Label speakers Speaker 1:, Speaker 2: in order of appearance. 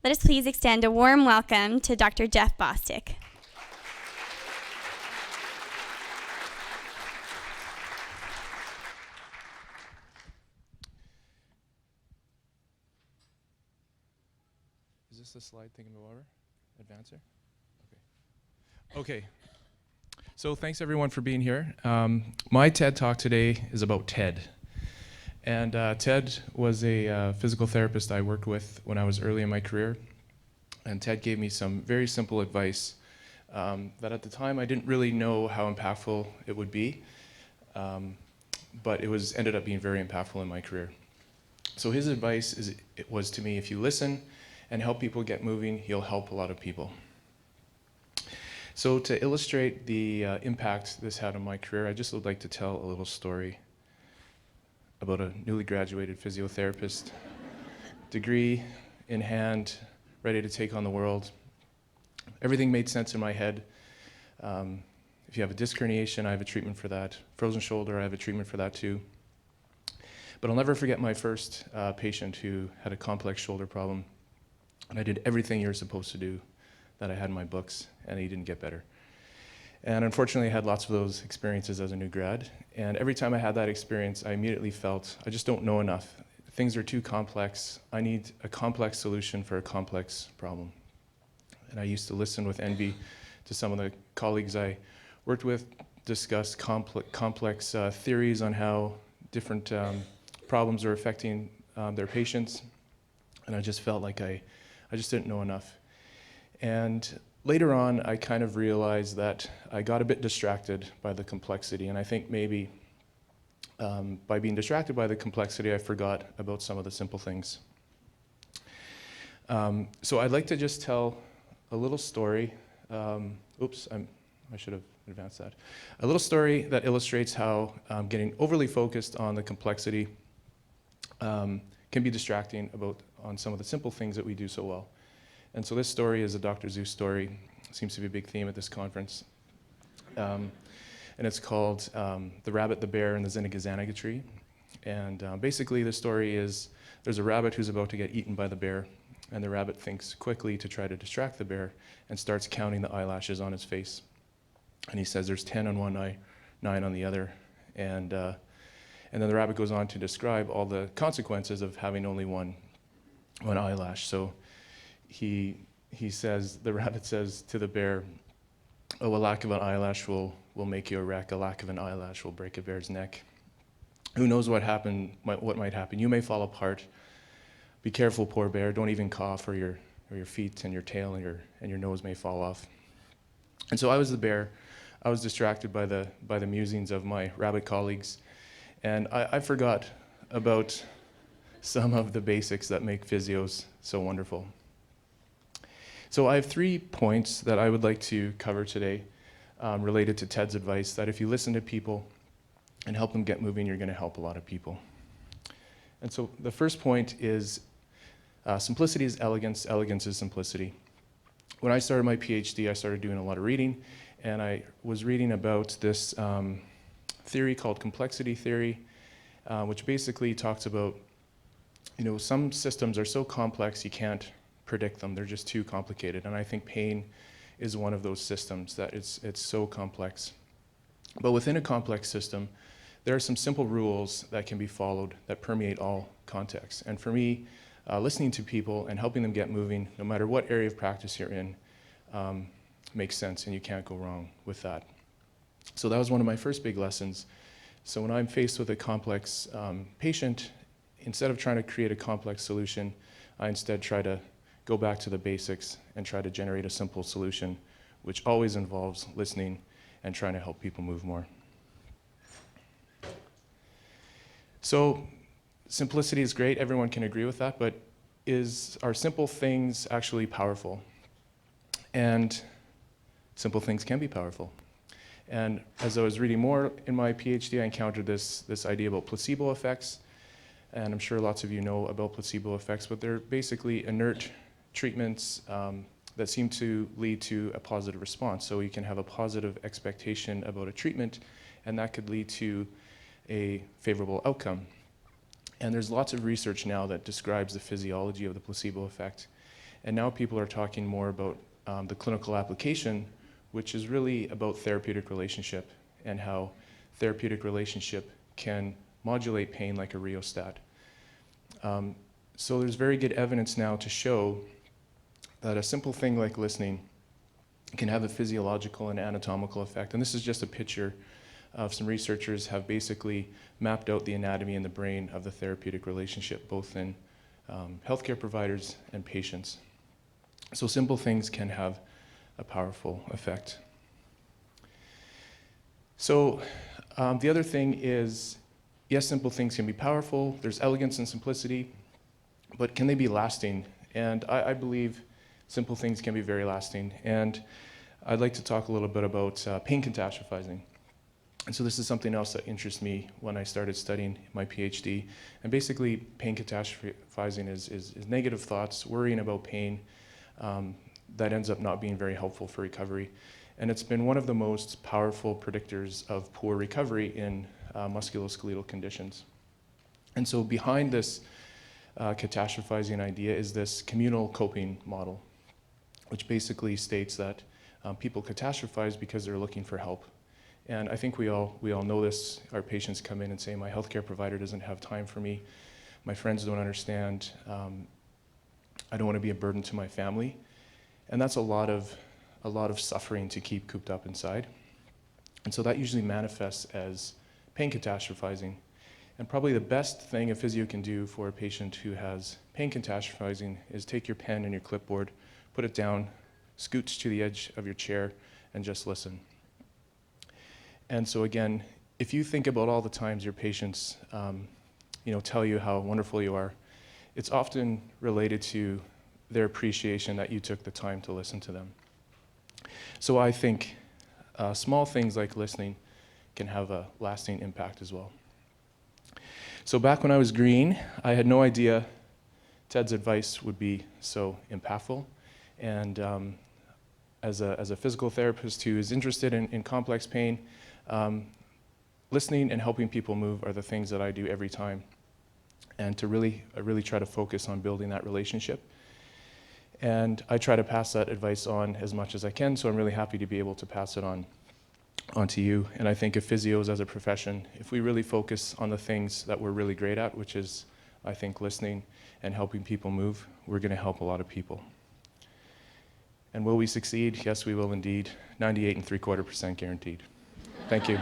Speaker 1: Let us please extend a warm welcome to Dr. Geoff Bostick.
Speaker 2: Is this the slide thinking over? Advancer? Okay. So thanks everyone for being here. My TED Talk today is about TED. And Ted was a physical therapist I worked with when I was early in my career. And Ted gave me some very simple advice that at the time I didn't really know how impactful it would be. But it ended up being very impactful in my career. So his advice was to me, if you listen and help people get moving, you'll help a lot of people. So to illustrate the impact this had on my career, I just would like to tell a little story about a newly graduated physiotherapist, degree in hand, ready to take on the world. Everything made sense in my head. If you have a disc herniation, I have a treatment for that. Frozen shoulder, I have a treatment for that too. But I'll never forget my first patient who had a complex shoulder problem. And I did everything you're supposed to do that I had in my books, and he didn't get better. And unfortunately, I had lots of those experiences as a new grad. And every time I had that experience, I immediately felt, I just don't know enough. Things are too complex. I need a complex solution for a complex problem. And I used to listen with envy to some of the colleagues I worked with, discuss complex theories on how different problems are affecting their patients. And I just felt like I just didn't know enough. And later on, I kind of realized that I got a bit distracted by the complexity, and I think maybe by being distracted by the complexity, I forgot about some of the simple things. So I'd like to just tell a little story. I should have advanced that. A little story that illustrates how getting overly focused on the complexity can be distracting on some of the simple things that we do so well. And so this story is a Dr. Seuss story. Seems to be a big theme at this conference. And it's called The Rabbit, the Bear, and the Zinniga-Zanniga Tree. And basically the story is there's a rabbit who's about to get eaten by the bear, and the rabbit thinks quickly to try to distract the bear and starts counting the eyelashes on his face. And he says there's 10 on one eye, 9 on the other. And then the rabbit goes on to describe all the consequences of having only one eyelash. So the rabbit says to the bear, "Oh, a lack of an eyelash will make you a wreck. A lack of an eyelash will break a bear's neck. Who knows what might happen? You may fall apart. Be careful, poor bear. Don't even cough, or your feet and your tail and your nose may fall off." And so I was the bear. I was distracted by the musings of my rabbit colleagues, and I forgot about some of the basics that make physios so wonderful. So I have 3 points that I would like to cover today related to Ted's advice, that if you listen to people and help them get moving, you're going to help a lot of people. And so the first point is simplicity is elegance, elegance is simplicity. When I started my PhD, I started doing a lot of reading, and I was reading about this theory called complexity theory, which basically talks about, some systems are so complex you can't predict them. They're just too complicated. And I think pain is one of those systems that it's so complex. But within a complex system, there are some simple rules that can be followed that permeate all contexts. And for me, listening to people and helping them get moving, no matter what area of practice you're in, makes sense, and you can't go wrong with that. So that was one of my first big lessons. So when I'm faced with a complex patient, instead of trying to create a complex solution, I instead try to go back to the basics and try to generate a simple solution, which always involves listening and trying to help people move more. So simplicity is great, everyone can agree with that, but are simple things actually powerful? And simple things can be powerful. And as I was reading more in my PhD, I encountered this idea about placebo effects. And I'm sure lots of you know about placebo effects, but they're basically inert treatments that seem to lead to a positive response. So you can have a positive expectation about a treatment, and that could lead to a favorable outcome. And there's lots of research now that describes the physiology of the placebo effect. And now people are talking more about the clinical application, which is really about therapeutic relationship and how therapeutic relationship can modulate pain like a rheostat. So there's very good evidence now to show that a simple thing like listening can have a physiological and anatomical effect. And this is just a picture of some researchers have basically mapped out the anatomy in the brain of the therapeutic relationship, both in healthcare providers and patients. So simple things can have a powerful effect. So the other thing is, yes, simple things can be powerful. There's elegance and simplicity, but can they be lasting? And I believe simple things can be very lasting. And I'd like to talk a little bit about pain catastrophizing. And so this is something else that interests me when I started studying my PhD. And basically, pain catastrophizing is negative thoughts, worrying about pain, that ends up not being very helpful for recovery. And it's been one of the most powerful predictors of poor recovery in musculoskeletal conditions. And so behind this catastrophizing idea is this communal coping model, which basically states that people catastrophize because they're looking for help. And I think we all know this. Our patients come in and say, my healthcare provider doesn't have time for me. My friends don't understand. I don't want to be a burden to my family. And that's a lot of suffering to keep cooped up inside. And so that usually manifests as pain catastrophizing. And probably the best thing a physio can do for a patient who has pain catastrophizing is take your pen and your clipboard, put it down, scooch to the edge of your chair, and just listen. And so again, if you think about all the times your patients tell you how wonderful you are, it's often related to their appreciation that you took the time to listen to them. So I think small things like listening can have a lasting impact as well. So back when I was green, I had no idea Ted's advice would be so impactful. And as a physical therapist who is interested in complex pain, listening and helping people move are the things that I do every time. And to really try to focus on building that relationship. And I try to pass that advice on as much as I can, so I'm really happy to be able to pass it on to you. And I think if physios as a profession, if we really focus on the things that we're really great at, which is, I think, listening and helping people move, we're going to help a lot of people. And will we succeed? Yes, we will indeed. 98.75% guaranteed. Thank you.